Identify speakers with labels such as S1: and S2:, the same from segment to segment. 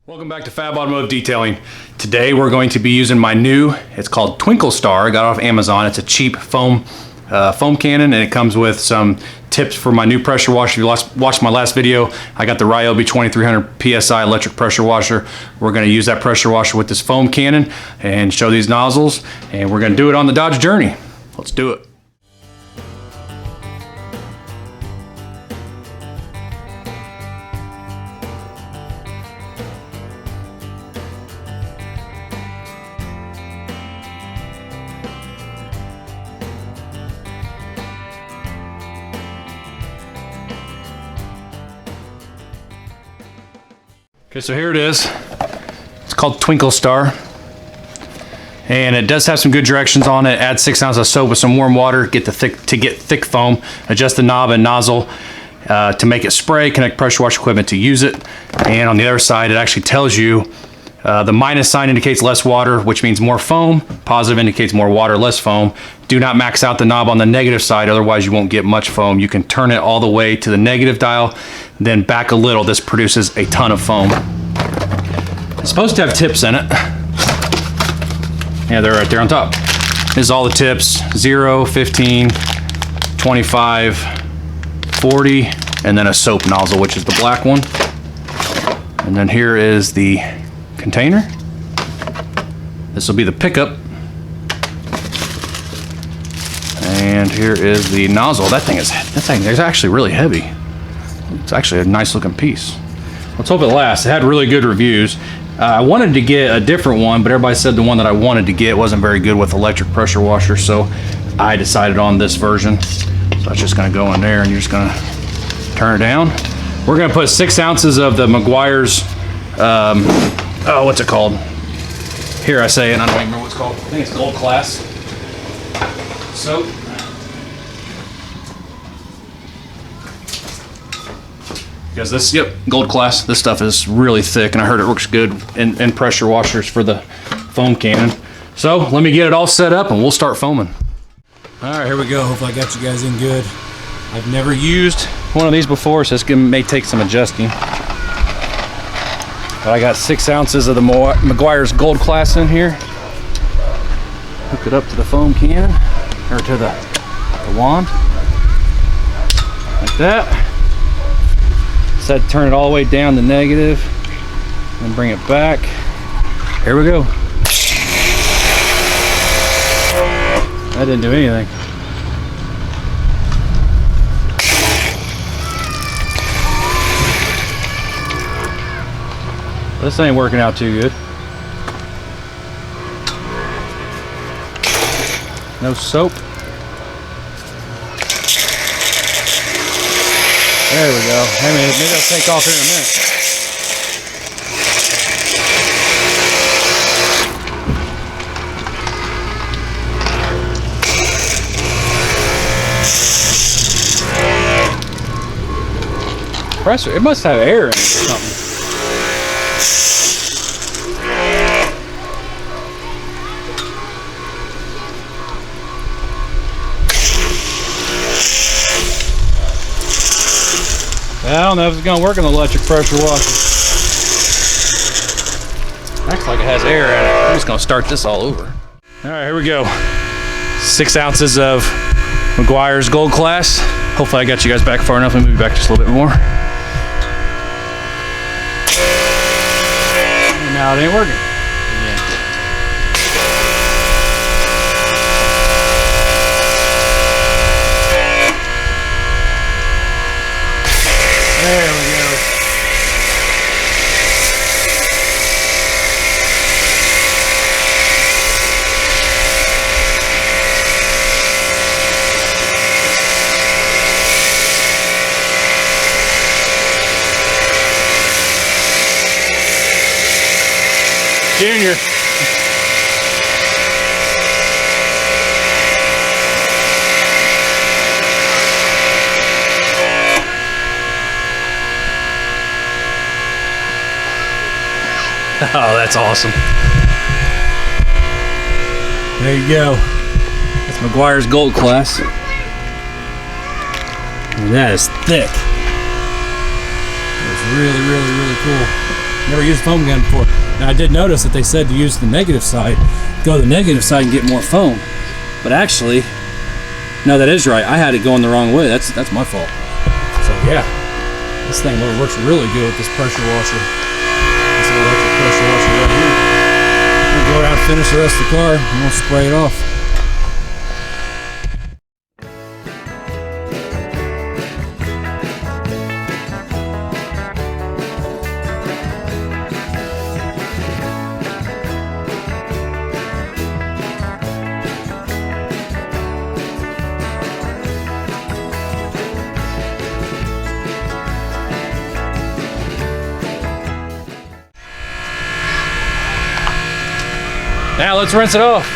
S1: Welcome back to Fab Automotive Detailing. Today we're going to be using my new, it's called Twinkle Star. I got it off Amazon. It's a cheap foam cannon, and it comes with some tips for my new pressure washer. If you watched my last video, I got the Ryobi 2300 PSI electric pressure washer. We're going to use that pressure washer with this foam cannon and show these nozzles, and we're going to do it on the Dodge Journey. Let's do it. Okay, so here it is. It's called Twinkle Star, and it does have some good directions on it. Add 6 ounces of soap with some warm water, get thick foam. Adjust the knob and nozzle to make it spray. Connect pressure wash equipment to use it. And on the other side, it actually tells you the minus sign indicates less water, which means more foam. Positive indicates more water, less foam. Do not max out the knob on the negative side, otherwise you won't get much foam. You can turn it all the way to the negative dial, then back a little. This produces a ton of foam. It's supposed to have tips in it. Yeah, they're right there on top. This is all the tips: 0, 15, 25, 40, and then a soap nozzle, which is the black one. And then here is the container. This will be the pickup. And here is the nozzle. That thing is actually really heavy. It's actually a nice looking piece. Let's hope it lasts. It had really good reviews. I wanted to get a different one, but everybody said the one that I wanted to get wasn't very good with electric pressure washer, so I decided on this version. So it's just gonna go in there and you're just gonna turn it down. We're gonna put 6 ounces of the Meguiar's, what's it called? Here I say it, I don't even remember what it's called. I think it's Gold Class soap. Because this, yep, Gold Class, this stuff is really thick, and I heard it works good in pressure washers for the foam cannon. So let me get it all set up and we'll start foaming. All right, here we go. Hopefully I got you guys in good. I've never used one of these before, so this may take some adjusting. But I got 6 ounces of the Meguiar's Gold Class in here. Hook it up to the foam cannon, or to the wand, like that. Set, turn it all the way down to negative, and bring it back. Here we go. That didn't do anything. This ain't working out too good. No soap. There we go. Hey, maybe it'll take off here in a minute. Compressor, it must have air in it or something. I don't know if it's going to work on the electric pressure washer. Acts like it has air in it. I'm just going to start this all over. All right, here we go. 6 ounces of Meguiar's Gold Class. Hopefully I got you guys back far enough. Let me move back just a little bit more. And now it ain't working. There we go. Junior. Oh, that's awesome. There you go. That's Meguiar's Gold Class. And that is thick. It's really, really, really cool.
S2: Never used foam gun before. Now I did notice that they said to use the negative side, go to the negative side and get more foam. But actually, no, that is right. I had it going the wrong way. That's my fault. So yeah, this thing works really good with this pressure washer. This electric pressure washer right here. I'm gonna go around and finish the rest of the car and we'll spray it off.
S1: Now let's rinse it off.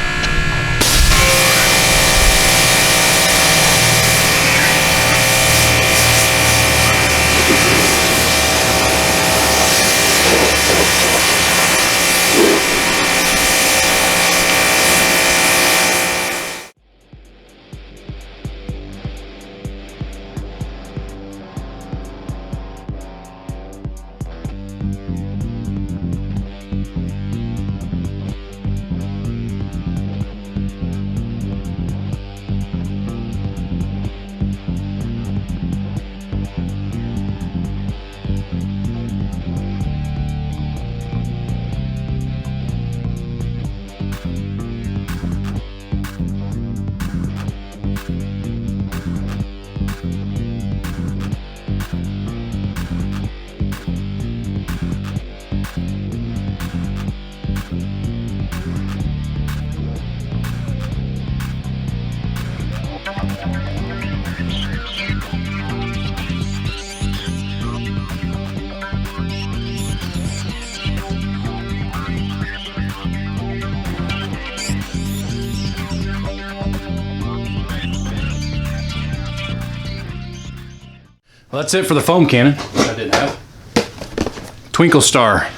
S1: Well, that's it for the foam cannon, which I didn't have. Twinkle Star.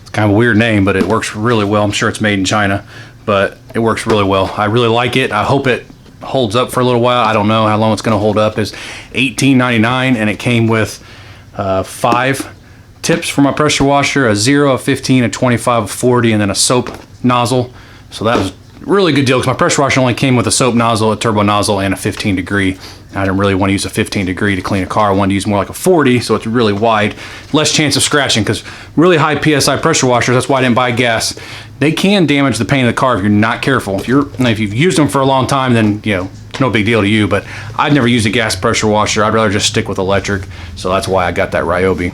S1: It's kind of a weird name, but it works really well. I'm sure it's made in China, but it works really well. I really like it. I hope it holds up for a little while. I don't know how long it's going to hold up. It's $18.99, and it came with 5 tips for my pressure washer, a 0, a 15, a 25, a 40, and then a soap nozzle. So that was a really good deal because my pressure washer only came with a soap nozzle, a turbo nozzle, and a 15 degree. I didn't really want to use a 15 degree to clean a car. I wanted to use more like a 40, so it's really wide, less chance of scratching, because really high PSI pressure washers, that's why I didn't buy gas. They can damage the paint of the car if you're not careful. If you've used them for a long time, then it's no big deal to you, but I'd never use a gas pressure washer. I'd rather just stick with electric, so that's why I got that Ryobi.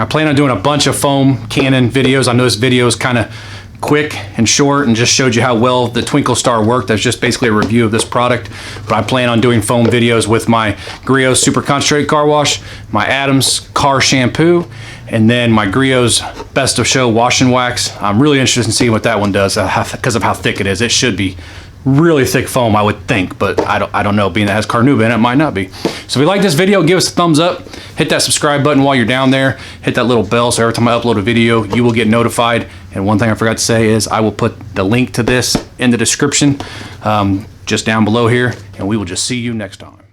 S1: I plan on doing a bunch of foam cannon videos. I know this video is kind of quick and short and just showed you how well the Twinkle Star worked. That's just basically a review of this product, but I plan on doing foam videos with my Griot's Super Concentrated Car Wash, my Adams Car Shampoo, and then my Griot's Best of Show Wash and Wax. I'm really interested in seeing what that one does because of how thick it is. It should be really thick foam, I would think, but I don't know. Being that it has carnauba in it, might not be. So if you like this video, give us a thumbs up, hit that subscribe button while you're down there, hit that little bell so every time I upload a video, you will get notified. And one thing I forgot to say is I will put the link to this in the description just down below here, and we will just see you next time.